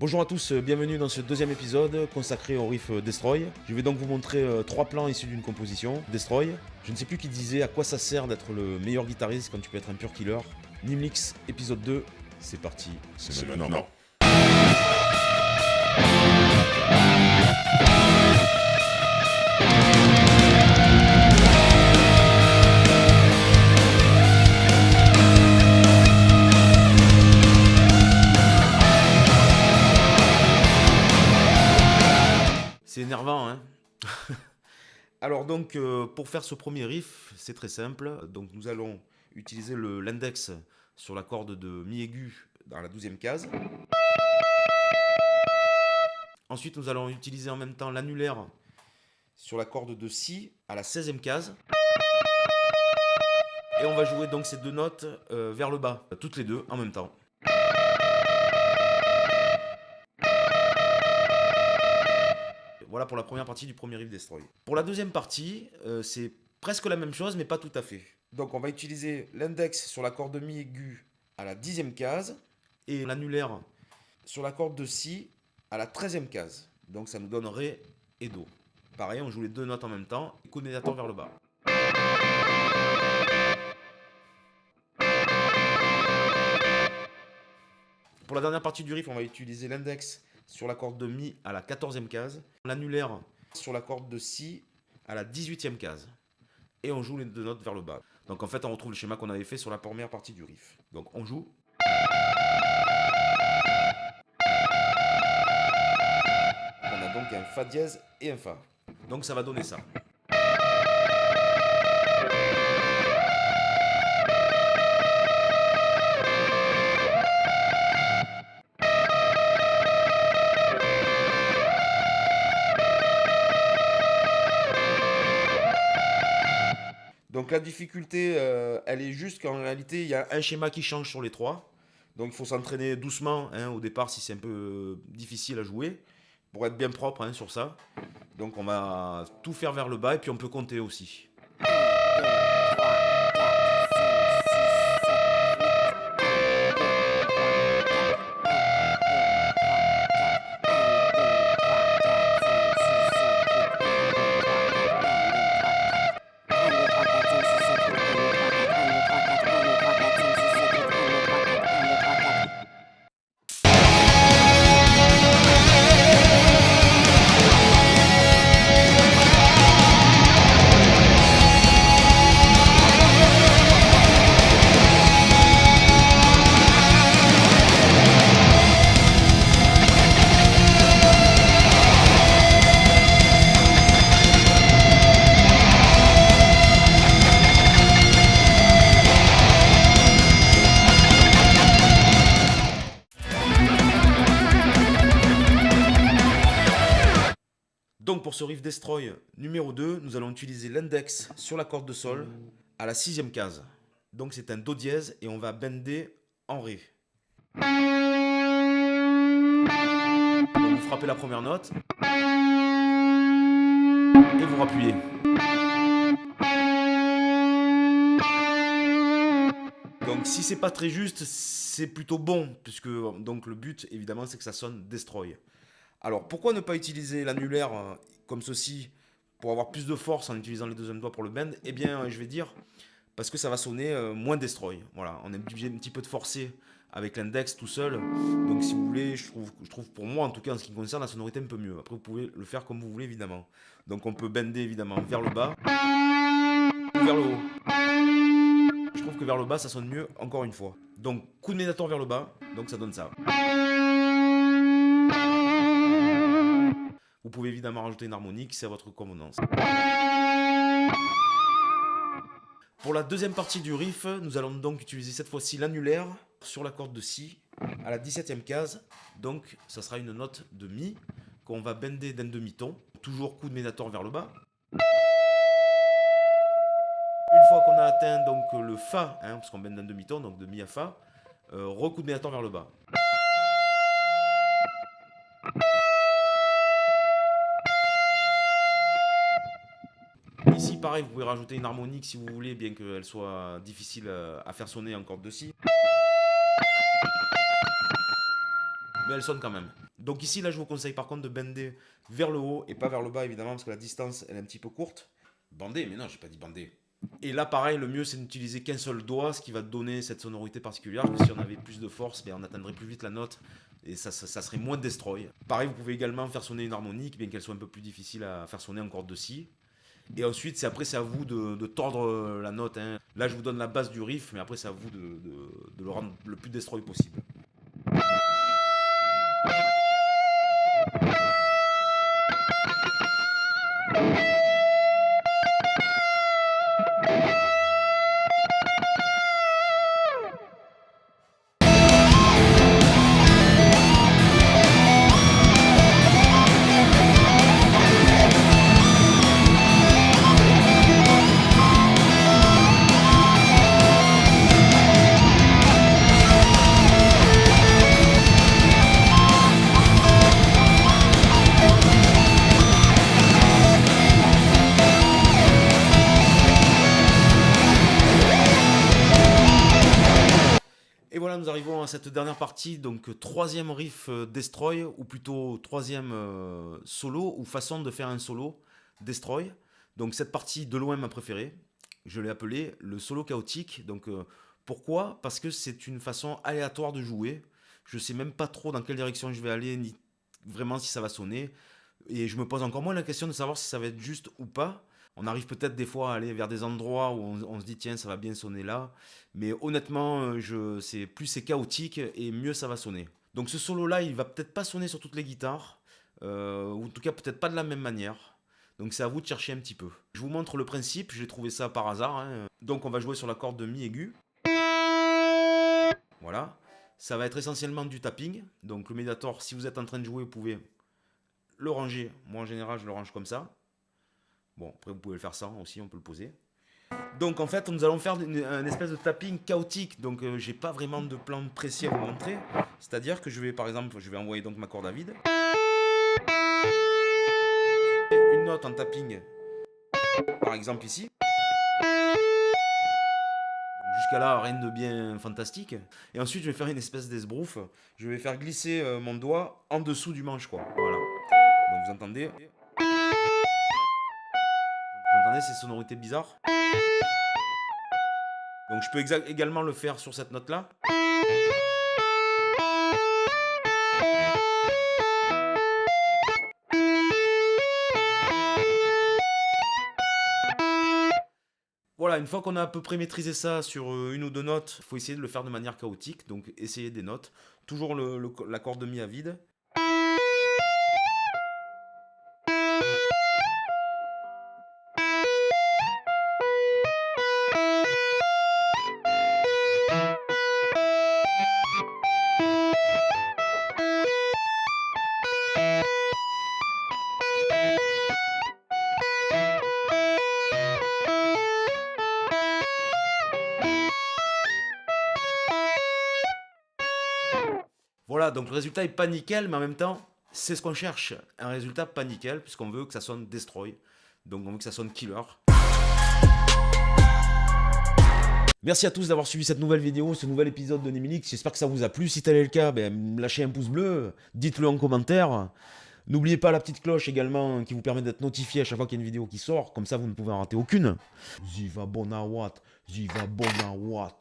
Bonjour à tous, bienvenue dans ce deuxième épisode consacré au riff Destroy. Je vais donc vous montrer 3 plans issus d'une composition, Destroy. Je ne sais plus qui disait à quoi ça sert d'être le meilleur guitariste quand tu peux être un pur killer. Nimlix, épisode 2, c'est parti. C'est maintenant. C'est énervant, hein. Alors donc, pour faire ce premier riff, c'est très simple. Donc nous allons utiliser l'index sur la corde de mi aigu dans la 12e case. Ensuite, nous allons utiliser en même temps l'annulaire sur la corde de si à la 16e case. Et on va jouer donc ces deux notes vers le bas, toutes les deux en même temps. Voilà pour la première partie du premier riff Destroy. Pour la deuxième partie, c'est presque la même chose, mais pas tout à fait. Donc on va utiliser l'index sur la corde de mi aigu à la 10e case et l'annulaire sur la corde de si à la 13e case. Donc ça nous donne ré et do. Pareil, on joue les deux notes en même temps, coup de médiator vers le bas. Pour la dernière partie du riff, on va utiliser l'index sur la corde de mi à la 14e case, l'annulaire sur la corde de si à la 18e case. Et on joue les deux notes vers le bas. Donc en fait, on retrouve le schéma qu'on avait fait sur la première partie du riff. Donc on joue. On a donc un fa dièse et un fa. Donc ça va donner ça. Donc la difficulté, elle est juste qu'en réalité, il y a un schéma qui change sur les trois. Donc il faut s'entraîner doucement hein, au départ si c'est un peu difficile à jouer, pour être bien propre hein, sur ça. Donc on va tout faire vers le bas et puis on peut compter aussi. Donc pour ce riff Destroy numéro 2, nous allons utiliser l'index sur la corde de sol à la 6e case. Donc c'est un do dièse et on va bender en ré. Donc vous frappez la première note et vous rappuyez. Donc si c'est pas très juste, c'est plutôt bon puisque donc le but évidemment c'est que ça sonne Destroy. Alors, pourquoi ne pas utiliser l'annulaire comme ceci pour avoir plus de force en utilisant les deuxièmes doigts pour le bend? Eh bien, je vais dire parce que ça va sonner moins Destroy. Voilà, on est obligé un petit peu de forcer avec l'index tout seul. Donc, si vous voulez, je trouve pour moi, en tout cas en ce qui me concerne, la sonorité un peu mieux. Après, vous pouvez le faire comme vous voulez, évidemment. Donc, on peut bender évidemment vers le bas ou vers le haut. Je trouve que vers le bas, ça sonne mieux, encore une fois. Donc, coup de médiator vers le bas, donc ça donne ça. Vous pouvez évidemment rajouter une harmonique, c'est à votre convenance. Pour la deuxième partie du riff, nous allons donc utiliser cette fois-ci l'annulaire sur la corde de si à la 17e case. Donc ça sera une note de mi qu'on va bender d'un demi-ton. Toujours coup de médiator vers le bas. Une fois qu'on a atteint donc le fa, hein, parce qu'on bende d'un demi-ton, donc de mi à fa, re-coup de médiator vers le bas. Ici, pareil, vous pouvez rajouter une harmonique si vous voulez, bien qu'elle soit difficile à faire sonner en corde de si. mais elle sonne quand même. Donc ici, là, je vous conseille par contre de bender vers le haut et pas vers le bas, évidemment, parce que la distance, elle est un petit peu courte. Bander, mais non, j'ai pas dit bander. Et là, pareil, le mieux, c'est d'utiliser qu'un seul doigt, ce qui va donner cette sonorité particulière. Parce que si on avait plus de force, ben, on atteindrait plus vite la note et ça serait moins destroy. Pareil, vous pouvez également faire sonner une harmonique, bien qu'elle soit un peu plus difficile à faire sonner en corde de si. Et ensuite, c'est à vous de tordre la note, hein. Là, je vous donne la base du riff, mais après, c'est à vous de le rendre le plus destroy possible. Et voilà, nous arrivons à cette dernière partie, donc troisième riff Destroy, ou plutôt troisième solo, ou façon de faire un solo Destroy. Donc cette partie de loin ma préférée, je l'ai appelée le solo chaotique. Donc pourquoi? Parce que c'est une façon aléatoire de jouer. Je sais même pas trop dans quelle direction je vais aller, ni vraiment si ça va sonner. Et je me pose encore moins la question de savoir si ça va être juste ou pas. On arrive peut-être des fois à aller vers des endroits où on se dit tiens ça va bien sonner là. Mais honnêtement, plus c'est chaotique et mieux ça va sonner. Donc ce solo là il va peut-être pas sonner sur toutes les guitares. Ou en tout cas peut-être pas de la même manière. Donc c'est à vous de chercher un petit peu. Je vous montre le principe, j'ai trouvé ça par hasard, hein. Donc on va jouer sur la corde de mi aigu. Voilà. Ça va être essentiellement du tapping. Donc le médiator, si vous êtes en train de jouer, vous pouvez le ranger. Moi en général je le range comme ça. Bon, après vous pouvez le faire sans aussi, on peut le poser. Donc en fait, nous allons faire un espèce de tapping chaotique. Donc j'ai pas vraiment de plan précis à vous montrer. C'est-à-dire que je vais par exemple, je vais envoyer donc ma corde à vide. Une note en tapping, par exemple ici. Jusqu'à là, rien de bien fantastique. Et ensuite, je vais faire une espèce d'esbrouf. Je vais faire glisser mon doigt en dessous du manche, quoi. Voilà. Donc vous entendez. Vous entendez ces sonorités bizarres? Donc je peux également le faire sur cette note-là. Voilà, une fois qu'on a à peu près maîtrisé ça sur une ou deux notes, il faut essayer de le faire de manière chaotique. Donc essayer des notes. Toujours la corde de mi à vide. Voilà, donc le résultat est pas nickel, mais en même temps, c'est ce qu'on cherche. Un résultat pas nickel, puisqu'on veut que ça sonne destroy. Donc on veut que ça sonne killer. Merci à tous d'avoir suivi cette nouvelle vidéo, ce nouvel épisode de Nemilix. J'espère que ça vous a plu. Si tel est le cas, lâchez un pouce bleu, dites-le en commentaire. N'oubliez pas la petite cloche également qui vous permet d'être notifié à chaque fois qu'il y a une vidéo qui sort. Comme ça, vous ne pouvez en rater aucune. Ziva Bonawat, Ziva Bonawat.